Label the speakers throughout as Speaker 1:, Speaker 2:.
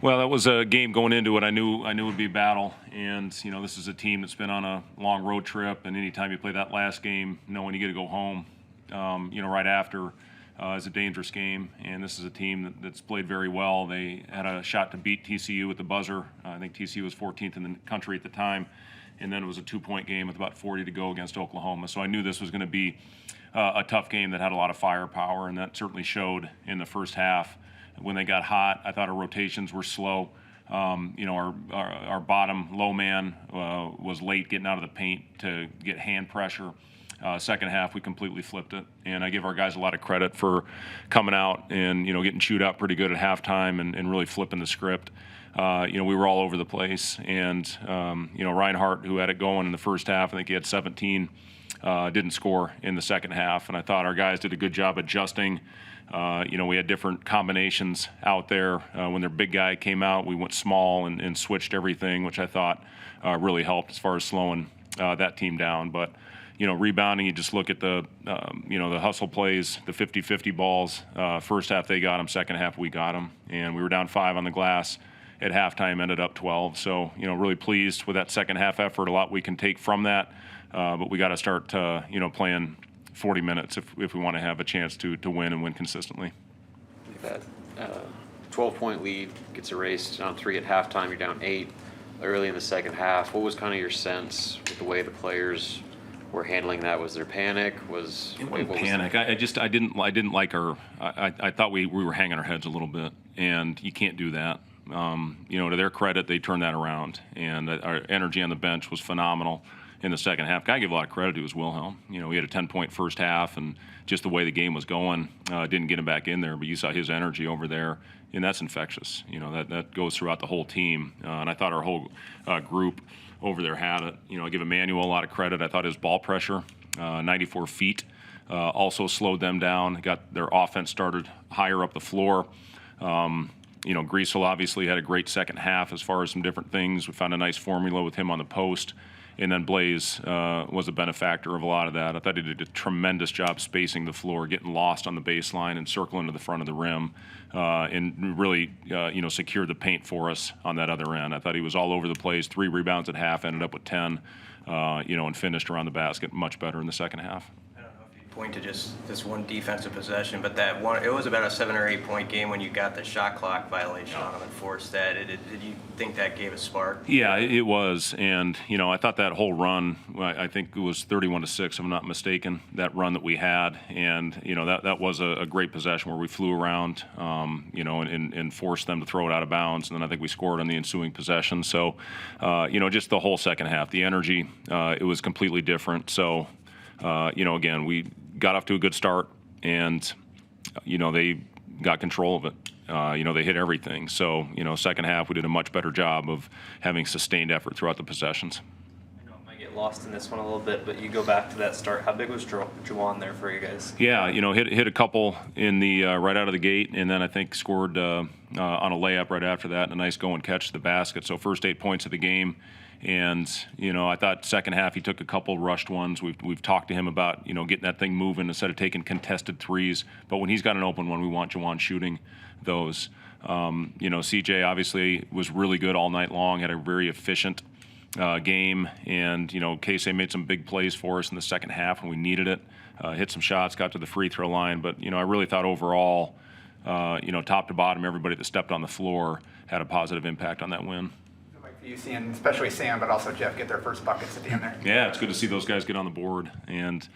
Speaker 1: Well, that was a game going into it. I knew it would be a battle, and this is a team that's been on a long road trip, and anytime you play that last game, knowing you get to go home, right after, is a dangerous game. And this is a team that's played very well. They had a shot to beat TCU at the buzzer. I think TCU was 14th in the country at the time, and then it was a 2-point game with about 40 to go against Oklahoma. So I knew this was going to be a tough game that had a lot of firepower, and that certainly showed in the first half. When they got hot, I thought our rotations were slow. Our bottom low man was late getting out of the paint to get hand pressure. Second half, we completely flipped it, and I give our guys a lot of credit for coming out and getting chewed out pretty good at halftime and really flipping the script. We were all over the place, and Reinhardt, who had it going in the first half, I think he had 17, didn't score in the second half, and I thought our guys did a good job adjusting. We had different combinations out there. When their big guy came out, we went small and switched everything, which I thought really helped as far as slowing that team down. But, rebounding, you just look at the hustle plays, the 50-50 balls. First half they got them, second half we got them. And we were down 5 on the glass at halftime, ended up 12. So, really pleased with that second half effort. A lot we can take from that. But we got to start, playing 40 minutes if we want to have a chance to win and win consistently.
Speaker 2: That 12-point lead gets erased, down 3 at halftime. You're down 8 early in the second half. What was kind of your sense with the way the players were handling that? Was there panic?
Speaker 1: It wasn't panic. I didn't like our. I thought we were hanging our heads a little bit, and you can't do that. To their credit, they turned that around, and our energy on the bench was phenomenal in the second half. Guy gave a lot of credit to his Wilhelm. We had a 10-point first half, and just the way the game was going, didn't get him back in there. But you saw his energy over there, and that's infectious. That goes throughout the whole team. And I thought our whole group over there had it. I give Emmanuel a lot of credit. I thought his ball pressure, 94 feet, also slowed them down. Got their offense started higher up the floor. Griesel obviously had a great second half as far as some different things. We found a nice formula with him on the post. And then Blaze was a benefactor of a lot of that. I thought he did a tremendous job spacing the floor, getting lost on the baseline and circling to the front of the rim, and really, secured the paint for us on that other end. I thought he was all over the place. 3 rebounds at half, ended up with 10, and finished around the basket much better in the second half.
Speaker 3: Point to just this one defensive possession, but that one, it was about a 7 or 8 point game when you got the shot clock violation on them and forced that. Did you think that gave a spark?
Speaker 1: Yeah, it was, and I thought that whole run, I think it was 31-6, if I'm not mistaken, that run that we had, and that was a great possession where we flew around, and forced them to throw it out of bounds, and then I think we scored on the ensuing possession. So, just the whole second half, the energy, it was completely different. So, again, we got off to a good start, and, they got control of it. They hit everything. So, second half, we did a much better job of having sustained effort throughout the possessions.
Speaker 4: I know it might get lost in this one a little bit, but you go back to that start. How big was Juwan there for you guys?
Speaker 1: Yeah, hit a couple in the right out of the gate, and then I think scored on a layup right after that, and a nice go and catch to the basket. So first 8 points of the game. And, I thought second half he took a couple rushed ones. We've talked to him about, getting that thing moving instead of taking contested threes. But when he's got an open one, we want Juwan shooting those. CJ obviously was really good all night long, had a very efficient game. And, Casey made some big plays for us in the second half when we needed it. Hit some shots, got to the free throw line. But, I really thought overall, top to bottom, everybody that stepped on the floor had a positive impact on that win.
Speaker 5: You seeing, especially Sam, but also Jeff, get their first buckets at the end there.
Speaker 1: Yeah, it's good to see those guys get on the board. And,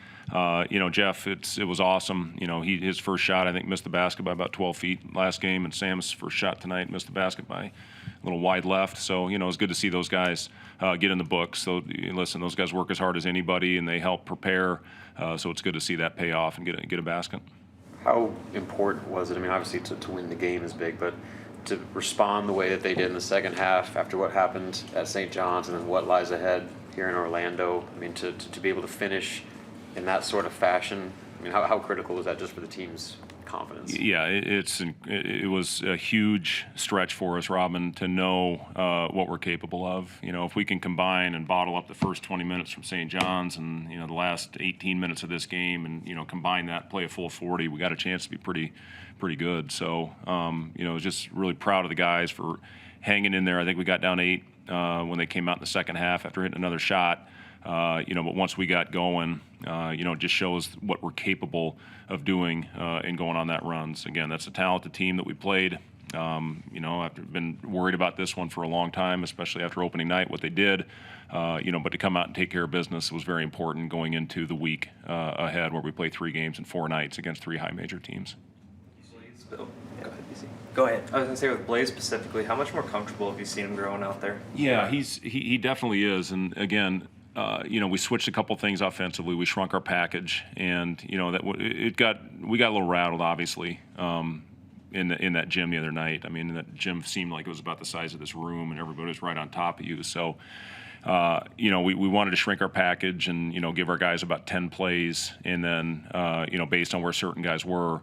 Speaker 1: Jeff, it was awesome. His first shot, I think, missed the basket by about 12 feet last game, and Sam's first shot tonight missed the basket by a little wide left. So, it's good to see those guys get in the books. So, listen, those guys work as hard as anybody, and they help prepare. So it's good to see that pay off and get a basket.
Speaker 2: How important was it? I mean, obviously to win the game is big, but to respond the way that they did in the second half after what happened at St. John's and then what lies ahead here in Orlando, I mean, to be able to finish in that sort of fashion, I mean, how critical was that just for the team's confidence.
Speaker 1: Yeah, it was a huge stretch for us, Robin, to know what we're capable of. You know, if we can combine and bottle up the first 20 minutes from St. John's and, you know, the last 18 minutes of this game and, you know, combine that, play a full 40, we got a chance to be pretty good. So, you know, just really proud of the guys for hanging in there. I think we got down 8 when they came out in the second half after hitting another shot. You know, but once we got going, you know, it just shows what we're capable of doing and going on that runs. Again, that's a talented team that we played. You know, I've been worried about this one for a long time, especially after opening night, what they did. You know, but to come out and take care of business was very important going into the week ahead, where we play 3 games in 4 nights against 3 high major teams.
Speaker 4: Oh, go ahead, DC.
Speaker 3: Go ahead.
Speaker 4: I was gonna say with Blaze specifically, how much more comfortable have you seen him growing out there?
Speaker 1: Yeah, he definitely is. And again, you know, we switched a couple things offensively. We shrunk our package, and you know that we got a little rattled, obviously, in that gym the other night. I mean, that gym seemed like it was about the size of this room, and everybody was right on top of you. So, you know, we wanted to shrink our package and, you know, give our guys about 10 plays, and then, you know, based on where certain guys were,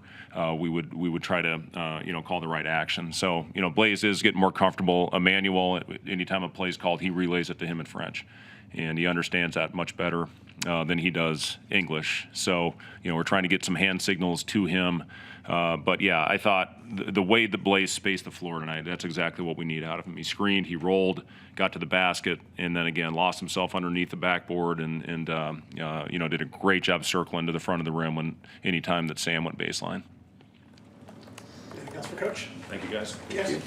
Speaker 1: we would try to, you know, call the right action. So, you know, Blaze is getting more comfortable. Emmanuel, anytime a play is called, he relays it to him in French, and he understands that much better than he does English. So, you know, we're trying to get some hand signals to him. But yeah, I thought the way that Blaze spaced the floor tonight, that's exactly what we need out of him. He screened, he rolled, got to the basket, and then again lost himself underneath the backboard, and you know, did a great job circling to the front of the rim when any time that Sam went baseline.
Speaker 6: Anything else for Coach?
Speaker 1: Thank you, guys.
Speaker 6: Yes.